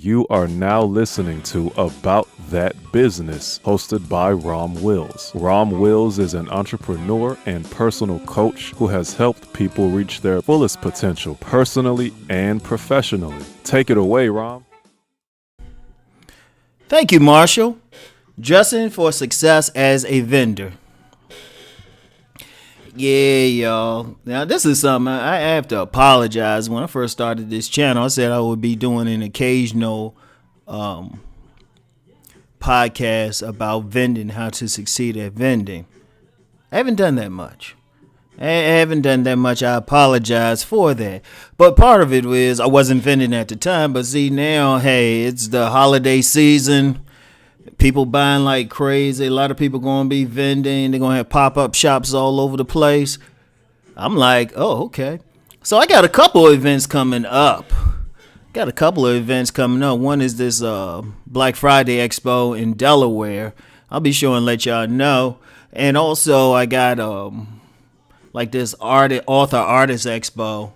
You are now listening to About That Business, hosted by Rom Wills. Rom Wills is an entrepreneur and personal coach who has helped people reach their fullest potential personally and professionally. Take it away, Rom. Thank you, Marshall. Dressing for success as a vendor. Yeah, y'all. Now, this is something I have to apologize. When I first started this channel, I said I would be doing an occasional podcast about vending, how to succeed at vending. I haven't done that much. I apologize for that. But part of it was I wasn't vending at the time. But see, now, hey, it's the holiday season. People buying like crazy. A lot of people going to be vending. They're going to have pop-up shops all over the place. I'm like, oh, okay. So I got a couple of events coming up. One is this Black Friday Expo in Delaware. I'll be sure and let y'all know. And also I got like this author-artist expo.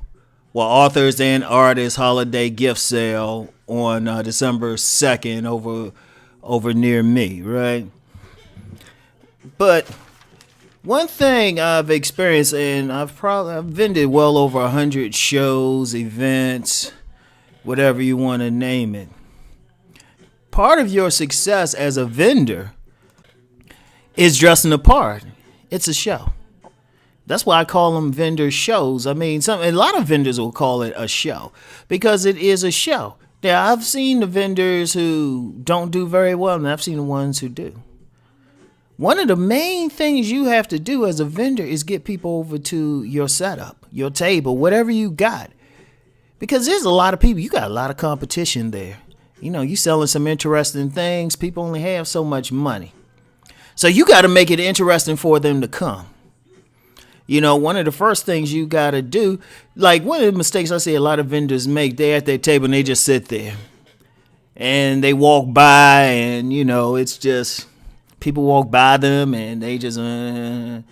Well, authors and artists holiday gift sale on December 2nd over near me, right? But one thing I've experienced, and I've vended well over 100 shows, events, whatever you want to name it. Part of your success as a vendor is dressing the part. It's a show. That's why I call them vendor shows. I mean, a lot of vendors will call it a show because it is a show. Now, I've seen the vendors who don't do very well, and I've seen the ones who do. One of the main things you have to do as a vendor is get people over to your setup, your table, whatever you got. Because there's a lot of people. You got a lot of competition there. You know, you selling some interesting things. People only have so much money. So you got to make it interesting for them to come. You know, one of the first things you got to do, like one of the mistakes I see a lot of vendors make, they're at their table and they just sit there. And they walk by and, you know, it's just people walk by them and they just, and,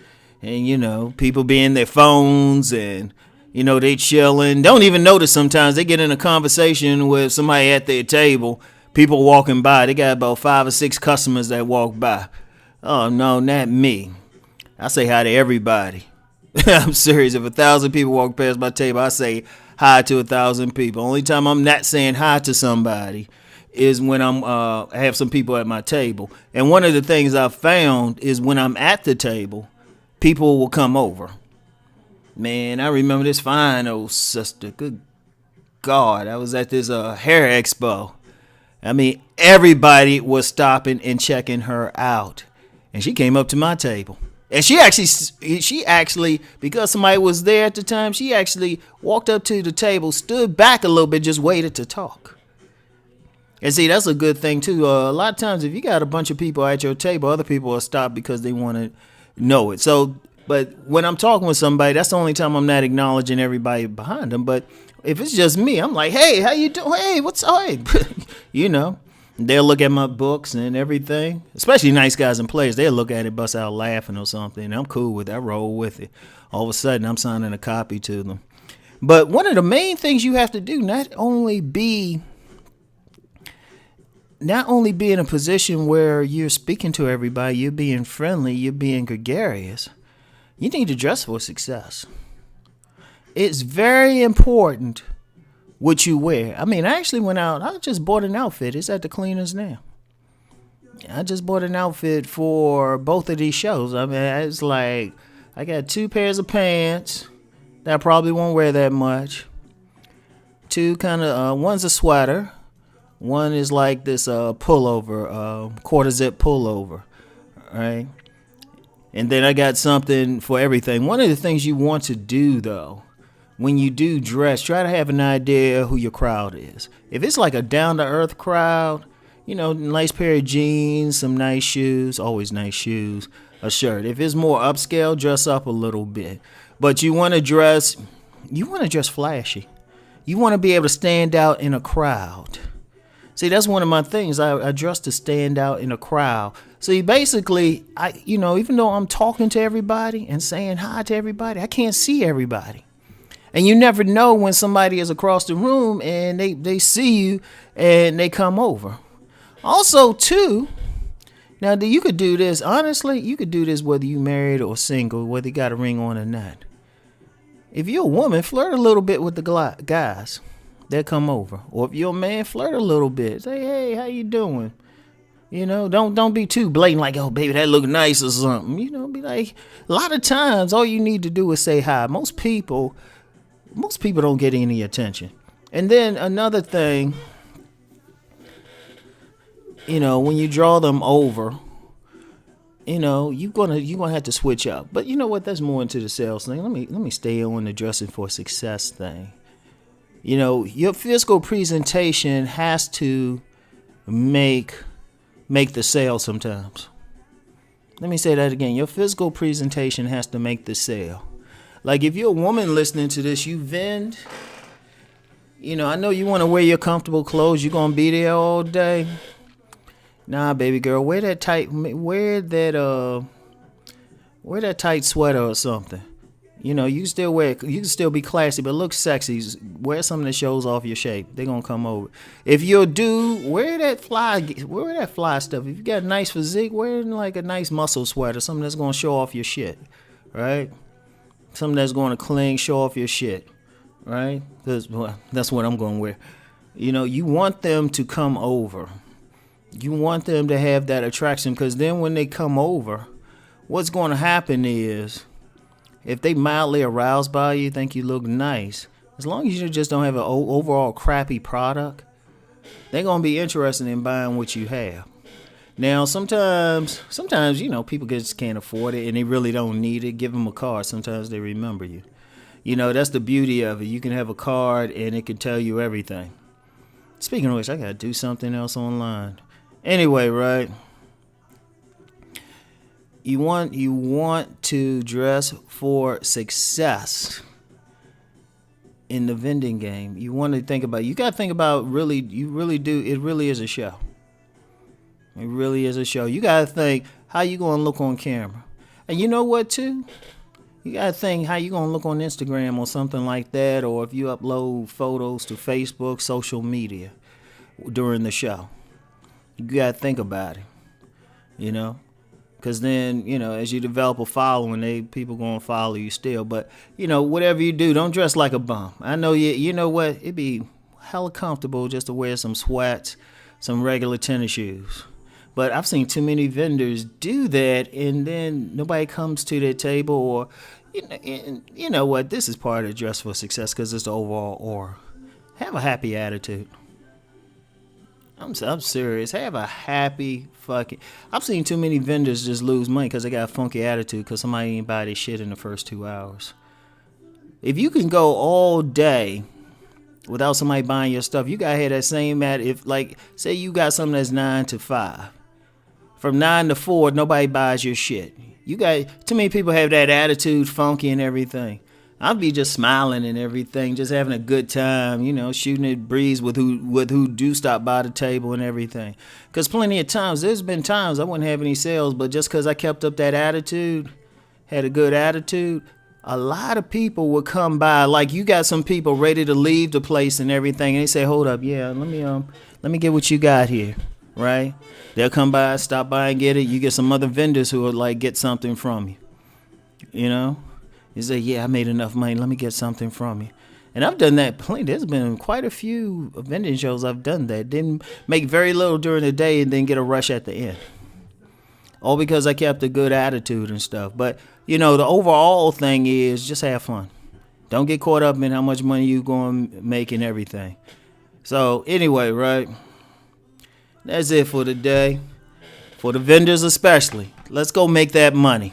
you know, people be in their phones and, you know, they chilling. Don't even notice sometimes they get in a conversation with somebody at their table, people walking by. They got about 5 or 6 customers that walk by. Oh, no, not me. I say hi to everybody. I'm serious. If 1,000 people walk past my table, I say hi to 1,000 people. Only time I'm not saying hi to somebody is when I have some people at my table. And one of the things I've found is when I'm at the table, people will come over. Man, I remember this fine old sister. Good God, I was at this hair expo. I mean, everybody was stopping and checking her out. And she came up to my table. And she actually, because somebody was there at the time, she actually walked up to the table, stood back a little bit, just waited to talk. And see, that's a good thing, too. A lot of times, if you got a bunch of people at your table, other people will stop because they want to know it. So, but when I'm talking with somebody, that's the only time I'm not acknowledging everybody behind them. But if it's just me, I'm like, hey, how you doing? Hey, what's up? You know. They'll look at my books and everything, especially nice guys and players. They'll look at it, bust out laughing or something. I'm cool with it. I roll with it. All of a sudden, I'm signing a copy to them. But one of the main things you have to do, not only be in a position where you're speaking to everybody, you're being friendly, you're being gregarious, you need to dress for success. It's very important what you wear. I mean, I actually went out. I just bought an outfit. It's at the cleaners now. I just bought an outfit for both of these shows. I mean, it's like I got 2 pairs of pants that I probably won't wear that much. 2 kind of, one's a sweater. One is like this pullover, quarter zip pullover, right? And then I got something for everything. One of the things you want to do, though, when you do dress, try to have an idea who your crowd is. If it's like a down-to-earth crowd, you know, nice pair of jeans, some nice shoes, always nice shoes, a shirt. If it's more upscale, dress up a little bit. But you want to dress flashy. You want to be able to stand out in a crowd. See, that's one of my things. I dress to stand out in a crowd. See, basically, even though I'm talking to everybody and saying hi to everybody, I can't see everybody. And you never know when somebody is across the room and they see you and they come over. Also, too, now you could do this, honestly, you could do this whether you married or single, whether you got a ring on or not. If you're a woman, flirt a little bit with the guys that come over. Or if you're a man, flirt a little bit. Say, hey, how you doing? You know, don't be too blatant like, oh, baby, that look nice or something. You know, be like, a lot of times, all you need to do is say hi. Most people don't get any attention. And then another thing, you know, when you draw them over, you know, you're gonna have to switch up. But you know what? That's more into the sales thing. Let me stay on the dressing for success thing. You know, your physical presentation has to make the sale sometimes. Let me say that again. Your physical presentation has to make the sale. Like if you're a woman listening to this, you vend. You know, I know you want to wear your comfortable clothes. You're gonna be there all day. Nah, baby girl, wear that tight sweater or something. You know, you can still be classy, but look sexy. Wear something that shows off your shape. They're gonna come over. If you're a dude, wear that fly stuff. If you got a nice physique, wear like a nice muscle sweater, something that's gonna show off your shit, right? Something that's gonna cling, show off your shit, right? Because that's what I'm gonna wear. You know, you want them to come over. You want them to have that attraction, because then when they come over, what's going to happen is, if they mildly aroused by you, think you look nice, as long as you just don't have an overall crappy product, they're going to be interested in buying what you have. Now, sometimes, you know, people just can't afford it and they really don't need it. Give them a card. Sometimes they remember you. You know, that's the beauty of it. You can have a card and it can tell you everything. Speaking of which, I got to do something else online. Anyway, right? You want to dress for success in the vending game. You want to think about. You got to think about really. You really do. It really is a show. It really is a show. You got to think how you gonna look on camera, and you know what too. You got to think how you gonna look on Instagram or something like that, or if you upload photos to Facebook, social media during the show. You got to think about it, you know, because then, you know, as you develop a following, people going to follow you still. But, you know, whatever you do, don't dress like a bum. I know you know what? It'd be hella comfortable just to wear some sweats, some regular tennis shoes. But I've seen too many vendors do that, and then nobody comes to their table, or, you know what? This is part of dress for success because it's the overall aura. Have a happy attitude. I'm serious. Have a happy fucking. I've seen too many vendors just lose money because they got a funky attitude because somebody didn't buy their shit in the first 2 hours. If you can go all day without somebody buying your stuff, you gotta have that same if like say you got something that's 9 to 5. From 9 to 4, nobody buys your shit. You got too many people have that attitude, funky and everything. I'll be just smiling and everything, just having a good time, you know, shooting a breeze with who do stop by the table and everything. Because plenty of times, there's been times I wouldn't have any sales, but just because I kept up that attitude, had a good attitude, a lot of people would come by. Like you got some people ready to leave the place and everything, and they say, hold up, yeah, let me get what you got here, right? They'll come by, stop by and get it. You get some other vendors who will like get something from you, you know? You say, yeah, I made enough money. Let me get something from you. And I've done that plenty. There's been quite a few vending shows I've done that. Didn't make very little during the day and then get a rush at the end. All because I kept a good attitude and stuff. But, you know, the overall thing is just have fun. Don't get caught up in how much money you're going to make and everything. So, anyway, right? That's it for today. For the vendors especially. Let's go make that money.